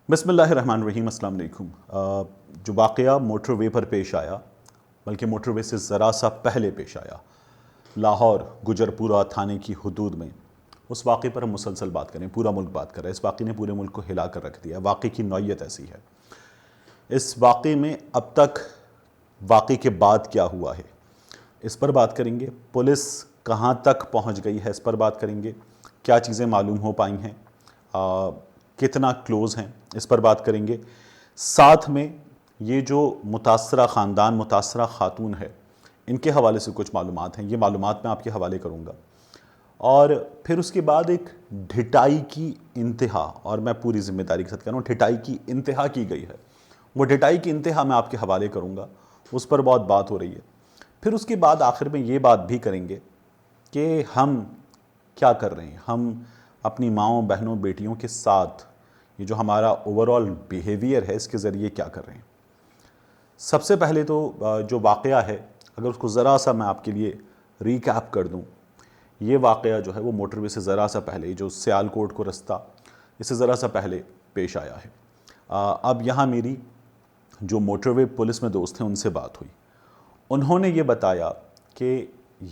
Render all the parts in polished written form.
بسم اللہ الرحمن الرحیم. السلام علیکم. جو واقعہ موٹر وے پر پیش آیا، بلکہ موٹر وے سے ذرا سا پہلے پیش آیا، لاہور گجرپورہ تھانے کی حدود میں، اس واقعے پر ہم مسلسل بات کریں. پورا ملک بات کر رہا ہے. اس واقعے نے پورے ملک کو ہلا کر رکھ دیا. واقعے کی نوعیت ایسی ہے. اس واقعے میں اب تک واقعے کے بعد کیا ہوا ہے، اس پر بات کریں گے. پولیس کہاں تک پہنچ گئی ہے، اس پر بات کریں گے. کیا چیزیں معلوم ہو پائی ہیں، کتنا کلوز ہیں، اس پر بات کریں گے. ساتھ میں یہ جو متاثرہ خاندان، متاثرہ خاتون ہے، ان کے حوالے سے کچھ معلومات ہیں. یہ معلومات میں آپ کے حوالے کروں گا. اور پھر اس کے بعد ایک ڈھٹائی کی انتہا، اور میں پوری ذمہ داری کے ساتھ کہہ رہا ہوں ڈھٹائی کی انتہا کی گئی ہے. وہ ڈھٹائی کی انتہا میں آپ کے حوالے کروں گا. اس پر بہت بات ہو رہی ہے. پھر اس کے بعد آخر میں یہ بات بھی کریں گے کہ ہم کیا کر رہے ہیں، ہم اپنی ماؤں، بہنوں، بیٹیوں کے ساتھ یہ جو ہمارا اوورآل بیہیویئر ہے، اس کے ذریعے کیا کر رہے ہیں. سب سے پہلے تو جو واقعہ ہے، اگر اس کو ذرا سا میں آپ کے لیے ریکیپ کر دوں. یہ واقعہ جو ہے وہ موٹر وے سے ذرا سا پہلے، جو سیالکوٹ کو رستہ، اس سے ذرا سا پہلے پیش آیا ہے. اب یہاں میری جو موٹر وے پولیس میں دوست ہیں ان سے بات ہوئی. انہوں نے یہ بتایا کہ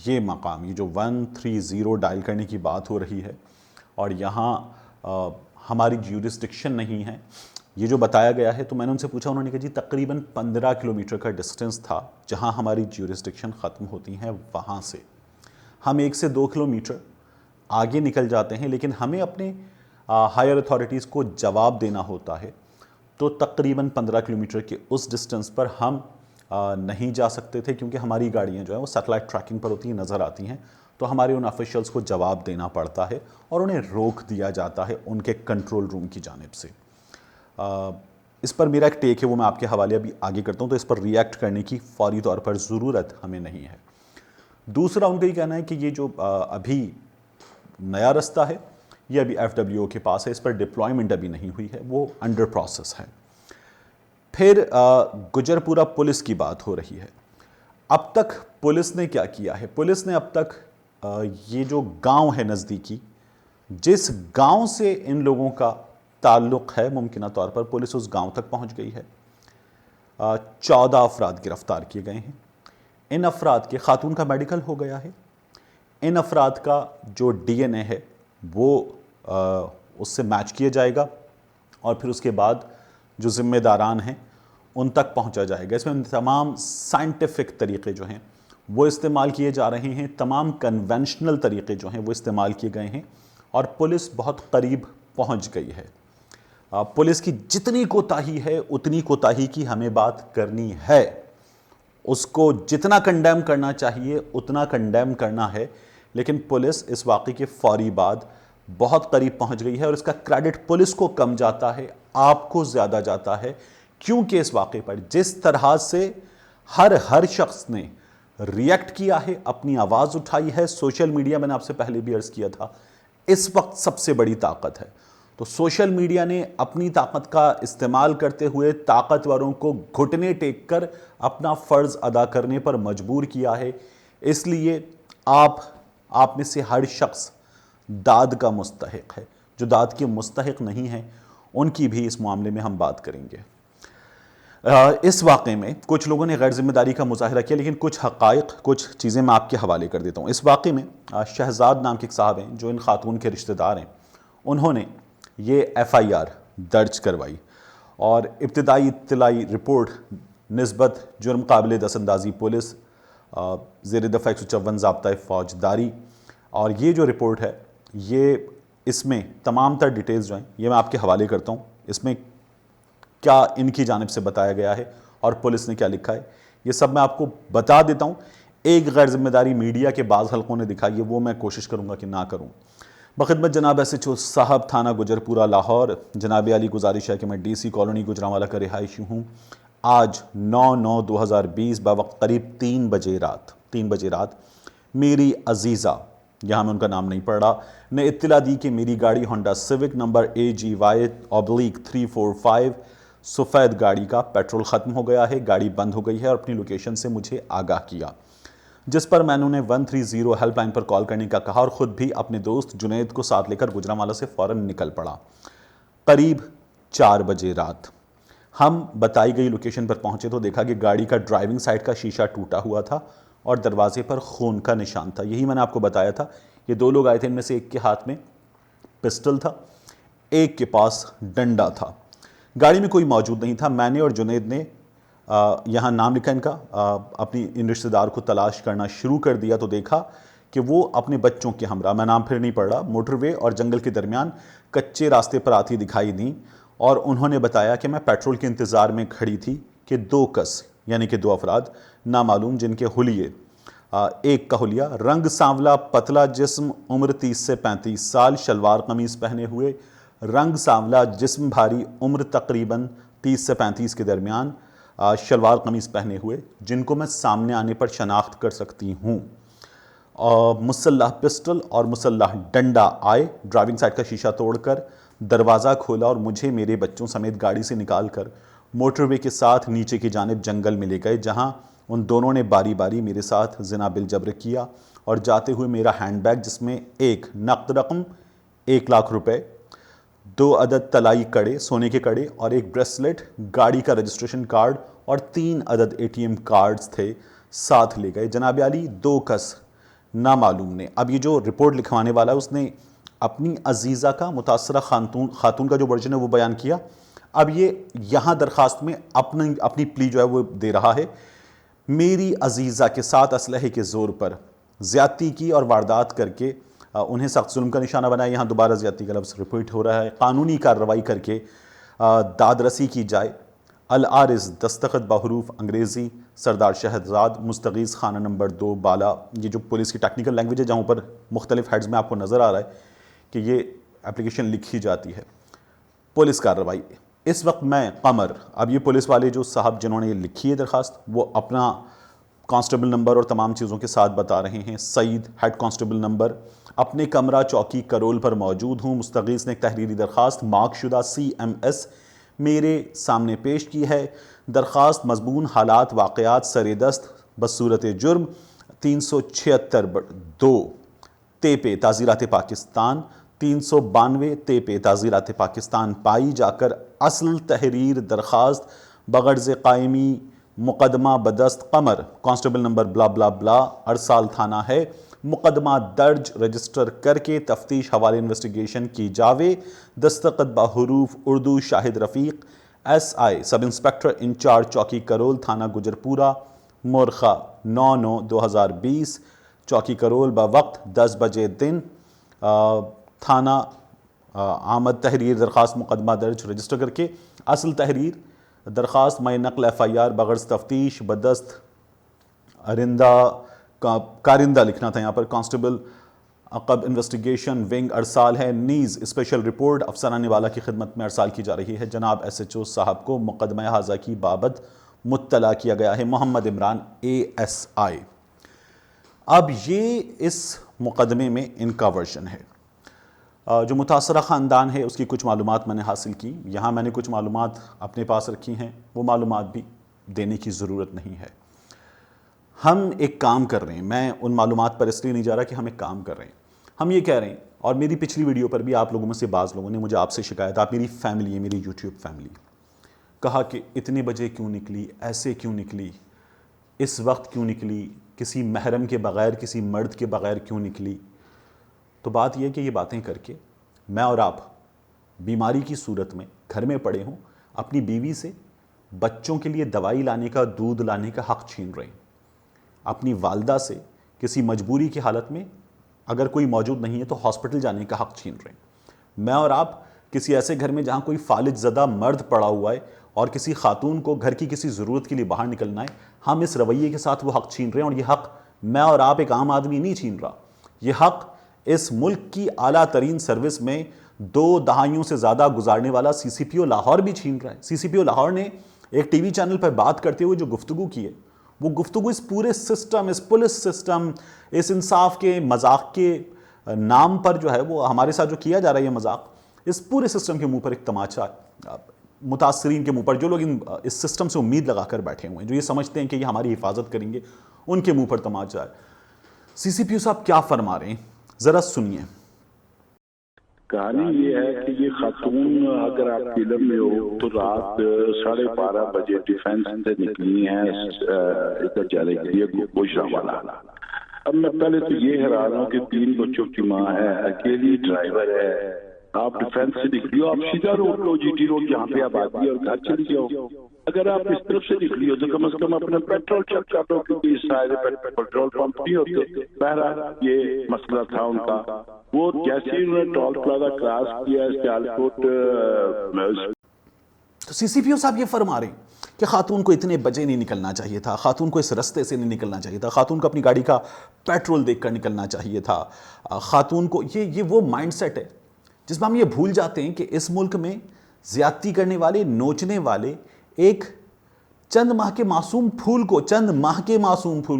یہ مقام، یہ جو 130 ڈائل کرنے کی بات ہو رہی ہے، اور یہاں ہماری جیورسڈکشن نہیں ہے، یہ جو بتایا گیا ہے. تو میں نے ان سے پوچھا، انہوں نے کہا جی تقریباً 15 کلومیٹر کا ڈسٹنس تھا جہاں ہماری جیورسڈکشن ختم ہوتی ہیں. وہاں سے ہم 1 سے 2 کلومیٹر آگے نکل جاتے ہیں، لیکن ہمیں اپنے ہائر اتھارٹیز کو جواب دینا ہوتا ہے. تو تقریباً 15 کلومیٹر کے اس ڈسٹنس پر ہم نہیں جا سکتے تھے، کیونکہ ہماری گاڑیاں جو ہیں وہ سیٹلائٹ ٹریکنگ پر ہوتی ہیں، نظر آتی ہیں. تو ہمارے ان آفیشلز کو جواب دینا پڑتا ہے اور انہیں روک دیا جاتا ہے ان کے کنٹرول روم کی جانب سے. اس پر میرا ایک ٹیک ہے، وہ میں آپ کے حوالے ابھی آگے کرتا ہوں. تو اس پر ریئیکٹ کرنے کی فوری طور پر ضرورت ہمیں نہیں ہے. دوسرا ان کا یہ کہنا ہے کہ یہ جو ابھی نیا رستہ ہے، یہ ابھی FWO کے پاس ہے، اس پر ڈپلائمنٹ ابھی نہیں ہوئی ہے، وہ انڈر پروسیس ہے. پھر گجرپورہ پولیس کی بات ہو رہی ہے. اب تک پولیس نے کیا کیا ہے؟ پولیس نے اب تک یہ جو گاؤں ہے نزدیکی، جس گاؤں سے ان لوگوں کا تعلق ہے، ممکنہ طور پر پولیس اس گاؤں تک پہنچ گئی ہے. 14 افراد گرفتار کیے گئے ہیں. ان افراد کے، خاتون کا میڈیکل ہو گیا ہے. ان افراد کا جو DNA ہے وہ اس سے میچ کیا جائے گا، اور پھر اس کے بعد جو ذمہ داران ہیں ان تک پہنچا جائے گا. اس میں تمام سائنٹیفک طریقے جو ہیں وہ استعمال کیے جا رہے ہیں، تمام کنونشنل طریقے جو ہیں وہ استعمال کیے گئے ہیں، اور پولیس بہت قریب پہنچ گئی ہے. پولیس کی جتنی کوتاہی ہے اتنی کوتاہی کی ہمیں بات کرنی ہے. اس کو جتنا کنڈیم کرنا چاہیے اتنا کنڈیم کرنا ہے. لیکن پولیس اس واقعے کے فوری بعد بہت قریب پہنچ گئی ہے، اور اس کا کریڈٹ پولیس کو کم جاتا ہے، آپ کو زیادہ جاتا ہے. کیونکہ اس واقعے پر جس طرح سے ہر شخص نے ریئیکٹ کیا ہے، اپنی آواز اٹھائی ہے، سوشل میڈیا، میں نے آپ سے پہلے بھی عرض کیا تھا، اس وقت سب سے بڑی طاقت ہے. تو سوشل میڈیا نے اپنی طاقت کا استعمال کرتے ہوئے طاقتوروں کو گھٹنے ٹیک کر اپنا فرض ادا کرنے پر مجبور کیا ہے. اس لیے آپ میں سے ہر شخص داد کا مستحق ہے. جو داد کے مستحق نہیں ہیں ان کی بھی اس معاملے میں ہم بات کریں گے. اس واقعے میں کچھ لوگوں نے غیر ذمہ داری کا مظاہرہ کیا، لیکن کچھ حقائق، کچھ چیزیں میں آپ کے حوالے کر دیتا ہوں. اس واقعے میں شہزاد نام کے ایک صاحب ہیں جو ان خاتون کے رشتہ دار ہیں. انہوں نے یہ FIR درج کروائی، اور ابتدائی اطلاعی رپورٹ نسبت جرم قابل دست اندازی پولیس زیر دفعہ 154 ضابطۂ فوجداری. اور یہ جو رپورٹ ہے، یہ اس میں تمام تر ڈیٹیلز جو ہیں یہ میں آپ کے حوالے کرتا ہوں. اس میں کیا ان کی جانب سے بتایا گیا ہے اور پولیس نے کیا لکھا ہے، یہ سب میں آپ کو بتا دیتا ہوں. ایک غیر ذمہ داری میڈیا کے بعض حلقوں نے دکھائی ہے، وہ میں کوشش کروں گا کہ نہ کروں. بخدمت جناب SHO صاحب تھانہ گجرپورہ لاہور، جناب علی گزارش ہے کہ میں DC کالونی گجرانوالہ کا رہائشی ہوں. آج 9/9/2020 بوقت قریب 3 بجے رات میری عزیزہ، یہاں میں ان کا نام نہیں پڑھ رہا، نے اطلاع دی کہ میری گاڑی ہونڈا سیوک نمبر AGY/345 سفید گاڑی کا پیٹرول ختم ہو گیا ہے، گاڑی بند ہو گئی ہے، اور اپنی لوکیشن سے مجھے آگاہ کیا. جس پر میں نے 130 ہیلپ لائن پر کال کرنے کا کہا، اور خود بھی اپنے دوست جنید کو ساتھ لے کر گجرانوالہ سے فوراً نکل پڑا. قریب 4 بجے رات ہم بتائی گئی لوکیشن پر پہنچے تو دیکھا کہ گاڑی کا ڈرائیونگ سائڈ کا شیشہ ٹوٹا ہوا تھا اور دروازے پر خون کا نشان تھا. یہی میں نے آپ کو بتایا تھا. یہ 2 لوگ آئے تھے, ان میں سے ایک کے ہاتھ میں پسٹل تھا, ایک کے پاس ڈنڈا تھا. گاڑی میں کوئی موجود نہیں تھا. میں نے اور جنید نے یہاں نام لکھا ان کا, اپنی ان رشتہ دار کو تلاش کرنا شروع کر دیا تو دیکھا کہ وہ اپنے بچوں کے ہمراہ, میں نام پھر نہیں پڑھ رہا, موٹر وے اور جنگل کے درمیان کچے راستے پر آتی دکھائی دیں, اور انہوں نے بتایا کہ میں پیٹرول کے انتظار میں کھڑی تھی کہ 2 کس یعنی کہ 2 افراد نامعلوم, جن کے حلیے, ایک کا حلیہ رنگ سانولا پتلا جسم عمر 30 سے 35 سال شلوار قمیض پہنے ہوئے, رنگ سانولا جسم بھاری عمر تقریباً 30 سے 35 کے درمیان شلوار قمیض پہنے ہوئے, جن کو میں سامنے آنے پر شناخت کر سکتی ہوں. مسلح پسٹل اور مسلح ڈنڈا آئے, ڈرائیونگ سائڈ کا شیشہ توڑ کر دروازہ کھولا اور مجھے میرے بچوں سمیت گاڑی سے نکال کر موٹر وے کے ساتھ نیچے کی جانب جنگل میں لے گئے, جہاں ان دونوں نے باری باری میرے ساتھ زنا بالجبر کیا, اور جاتے ہوئے میرا ہینڈ بیگ جس میں ایک نقد رقم 1 لاکھ روپے, 2 عدد طلائی کڑے, سونے کے کڑے, اور ایک بریسلیٹ, گاڑی کا رجسٹریشن کارڈ اور 3 عدد ATM کارڈز تھے ساتھ لے گئے. جناب عالی 2 کس نامعلوم نے, اب یہ جو رپورٹ لکھوانے والا ہے اس نے اپنی عزیزہ کا, متاثرہ خاتون کا جو ورژن ہے وہ بیان کیا. اب یہ یہاں درخواست میں اپنی پلی جو ہے وہ دے رہا ہے. میری عزیزہ کے ساتھ اسلحے کے زور پر زیادتی کی اور واردات کر کے انہیں سخت ظلم کا نشانہ بنایا. یہاں دوبارہ زیادتی کا لفظ ریپیٹ ہو رہا ہے. قانونی کارروائی کر کے داد رسی کی جائے. العارض دستخط بحروف انگریزی سردار شہزاد مستغیث خانہ نمبر 2 بالا. یہ جو پولیس کی ٹیکنیکل لینگویج ہے جہاں پر مختلف ہیڈز میں آپ کو نظر آ رہا ہے کہ یہ اپلیکیشن لکھی جاتی ہے. پولیس کارروائی اس وقت میں قمر, اب یہ پولیس والے جو صاحب جنہوں نے یہ لکھی ہے درخواست وہ اپنا کانسٹیبل نمبر اور تمام چیزوں کے ساتھ بتا رہے ہیں. سعید ہیڈ کانسٹیبل نمبر, اپنے کمرہ چوکی کرول پر موجود ہوں. مستغیث نے ایک تحریری درخواست مارک شدہ CMS میرے سامنے پیش کی ہے. درخواست مضمون حالات واقعات سر دست بصورت جرم 376(2) تیپے تعزیرات پاکستان 392 تیپے تعزیرات پاکستان پائی جا کر اصل تحریر درخواست بغرض قائمی مقدمہ بدست قمر کانسٹیبل نمبر بلا بلا بلا ارسال تھانہ ہے. مقدمہ درج رجسٹر کر کے تفتیش حوالے انویسٹیگیشن کی جاوے. دستخط بحروف اردو شاہد رفیق SI سب انسپیکٹر انچارج چوکی کرول تھانہ گجرپورہ مورخہ 9/9/2020 چوکی کرول بوقت 10 بجے دن. تھانہ آمد تحریر درخواست مقدمہ درج رجسٹر کر کے اصل تحریر درخواست میں نقل FIR بغرض تفتیش بدست کارندہ لکھنا تھا یہاں پر کانسٹیبل عقب انویسٹیگیشن ونگ ارسال ہے. نیز اسپیشل رپورٹ افسران والا کی خدمت میں ارسال کی جا رہی ہے. جناب SHO صاحب کو مقدمہ حاضہ کی بابت مطلع کیا گیا ہے. محمد عمران ASI. اب یہ اس مقدمے میں ان کا ورژن ہے. جو متاثرہ خاندان ہے اس کی کچھ معلومات میں نے حاصل کی. یہاں میں نے کچھ معلومات اپنے پاس رکھی ہیں, وہ معلومات بھی دینے کی ضرورت نہیں ہے. ہم ایک کام کر رہے ہیں, میں ان معلومات پر اس لیے نہیں جا رہا کہ ہم ایک کام کر رہے ہیں. ہم یہ کہہ رہے ہیں, اور میری پچھلی ویڈیو پر بھی آپ لوگوں میں سے بعض لوگوں نے مجھے آپ سے شکایت, آپ میری فیملی ہے, میری YouTube فیملی, کہا کہ اتنے بجے کیوں نکلی, ایسے کیوں نکلی, اس وقت کیوں نکلی, کسی محرم کے بغیر کسی مرد کے بغیر کیوں نکلی. تو بات یہ ہے کہ یہ باتیں کر کے میں اور آپ بیماری کی صورت میں گھر میں پڑے ہوں, اپنی بیوی سے بچوں کے لیے دوائی لانے کا, دودھ لانے کا حق چھین رہے ہیں. اپنی والدہ سے کسی مجبوری کی حالت میں اگر کوئی موجود نہیں ہے تو ہاسپٹل جانے کا حق چھین رہے ہیں. میں اور آپ کسی ایسے گھر میں جہاں کوئی فالج زدہ مرد پڑا ہوا ہے اور کسی خاتون کو گھر کی کسی ضرورت کے لیے باہر نکلنا ہے, ہم اس رویے کے ساتھ وہ حق چھین رہے ہیں. اور یہ حق میں اور آپ ایک عام آدمی نہیں چھین رہا, یہ حق اس ملک کی اعلیٰ ترین سروس میں 2 دہائیوں سے زیادہ گزارنے والا CCPO لاہور بھی چھین رہا ہے. CCPO لاہور نے ایک ٹی وی چینل پر بات کرتے ہوئے جو گفتگو کی ہے, وہ گفتگو اس پورے سسٹم, اس پولیس سسٹم, اس انصاف کے مذاق کے نام پر جو ہے وہ ہمارے ساتھ جو کیا جا رہا ہے یہ مذاق, اس پورے سسٹم کے منہ پر ایک تماچا, متاثرین کے منہ پر, جو لوگ اس سسٹم سے امید لگا کر بیٹھے ہوئے ہیں, جو یہ سمجھتے ہیں کہ یہ ہماری حفاظت کریں گے, ان کے منہ پر تماچا ہے. CCPO صاحب کیا فرما رہے ہیں ذرا سنیے. کہانی یہ ہے کہ یہ خاتون اگر آپ فلم میں ہو تو رات 12:30 بجے ڈیفینس سے نکلی ہیں ادھر جانے کے لیے گوجرانوالہ. اب میں پہلے تو یہ حیران ہوں کہ 3 بچوں کی ماں ہے, اکیلی ڈرائیور ہے, آپ ڈیفینس سے نکلی ہو, آپ سیدھا روڈ لو, جی ٹی روڈ جہاں پہ آبادی ہے, اور گھر چلی جاؤ. اگر آپ اس طرف سے نکلی ہو تو کم از کم اپنا پیٹرول چیک کر دو, کیونکہ اس سائڈ پیٹرول پمپ نہیں ہوتے. بہرحال یہ مسئلہ تھا ان کا. وہ جیسے ہی انہوں نے ٹول پلازا کراس کیا سیالکوٹ, تو سی سی پی او صاحب یہ فرما رہے ہیں کہ خاتون کو اتنے بجے نہیں نکلنا چاہیے تھا, خاتون کو اس رستے سے نہیں نکلنا چاہیے تھا, خاتون کو اپنی گاڑی کا پیٹرول دیکھ کر نکلنا چاہیے تھا. خاتون کو یہ وہ مائنڈ سیٹ ہے جس میں ہم یہ بھول جاتے ہیں کہ اس ملک میں زیادتی کرنے والے, نوچنے والے ایک چند ماہ کے معصوم پھول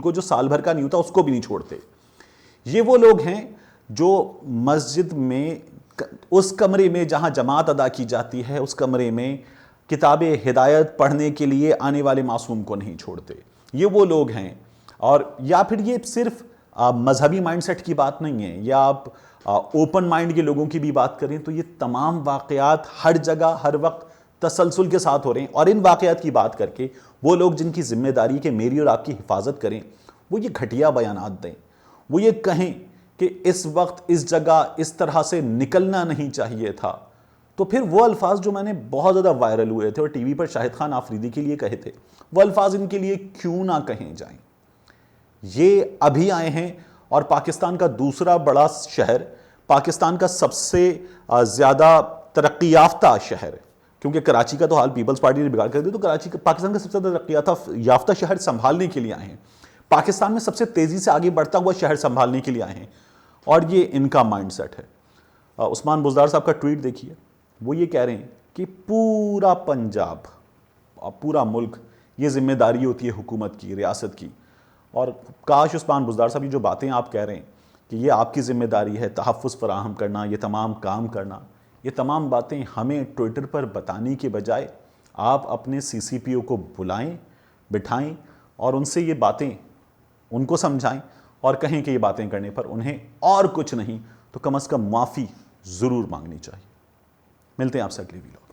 کو جو سال بھر کا نہیں ہوتا اس کو بھی نہیں چھوڑتے. یہ وہ لوگ ہیں جو مسجد میں اس کمرے میں جہاں جماعت ادا کی جاتی ہے اس کمرے میں کتاب ہدایت پڑھنے کے لیے آنے والے معصوم کو نہیں چھوڑتے. یہ وہ لوگ ہیں. اور یا پھر یہ صرف مذہبی مائنڈ سیٹ کی بات نہیں ہے, یا آپ اوپن مائنڈ کے لوگوں کی بھی بات کریں تو یہ تمام واقعات ہر جگہ ہر وقت تسلسل کے ساتھ ہو رہے ہیں. اور ان واقعات کی بات کر کے وہ لوگ جن کی ذمہ داری کہ میری اور آپ کی حفاظت کریں, وہ یہ گھٹیا بیانات دیں, وہ یہ کہیں کہ اس وقت اس جگہ اس طرح سے نکلنا نہیں چاہیے تھا, تو پھر وہ الفاظ جو میں نے بہت زیادہ وائرل ہوئے تھے اور ٹی وی پر شاہد خان آفریدی کے لیے کہے تھے, وہ الفاظ ان کے لیے کیوں نہ کہیں جائیں. یہ ابھی آئے ہیں اور پاکستان کا دوسرا بڑا شہر, پاکستان کا سب سے زیادہ ترقی یافتہ شہر, کیونکہ کراچی کا تو حال پیپلز پارٹی نے بگاڑ کر دیا, تو کراچی پاکستان کا سب سے زیادہ ترقی یافتہ شہر سنبھالنے کے لیے آئے ہیں, پاکستان میں سب سے تیزی سے آگے بڑھتا ہوا شہر سنبھالنے کے لیے آئے ہیں. اور یہ ان کا مائنڈ سیٹ ہے. عثمان بزدار صاحب کا ٹویٹ دیکھیے, وہ یہ کہہ رہے ہیں کہ پورا پنجاب, پورا ملک, یہ ذمہ داری ہوتی ہے حکومت کی, ریاست کی. اور کاش عثمان بزدار صاحب یہ جو باتیں آپ کہہ رہے ہیں کہ یہ آپ کی ذمہ داری ہے تحفظ فراہم کرنا, یہ تمام کام کرنا, یہ تمام باتیں ہمیں ٹویٹر پر بتانے کے بجائے آپ اپنے سی سی پی او کو بلائیں, بٹھائیں اور ان سے یہ باتیں ان کو سمجھائیں اور کہیں کہ یہ باتیں کرنے پر انہیں اور کچھ نہیں تو کم از کم معافی ضرور مانگنی چاہیے. ملتے ہیں آپ سے اگلی ویڈیو.